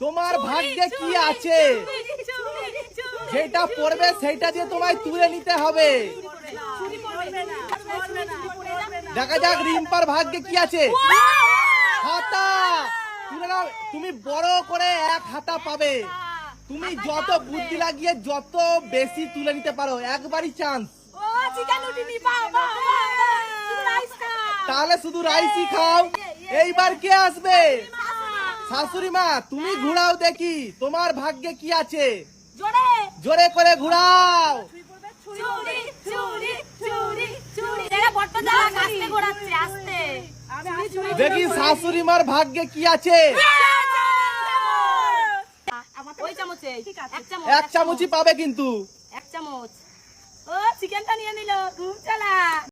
তোমার ভাগ্যে কি আছে যেটা পড়বে সেটা দিয়ে তোমায় তুলে নিতে হবে। দেখা যাক রিম্পার ভাগ্যে কি আছে। হাতা তুলে নাও, তুমি বড় করে 1 হাতা পাবে। তুমি যত বুদ্ধি লাগিয়ে যত বেশি তুলে নিতে পারো, একবারই চান্স। তাহলে শুধু রাইসই খাও। এইবার কে আসবে? শাশুড়ি মা, তুমি ঘুরাও দেখি তোমার ভাগ্যে কি আছে। জোরে করে ঘুরাও। দেখি শাশুড়ি মার ভাগ্যে কি আছে। 1 চামচই পাবে কিন্তু। 1 চামচ। ও চিকেনটা নিয়ে নিল, খুব চালাক।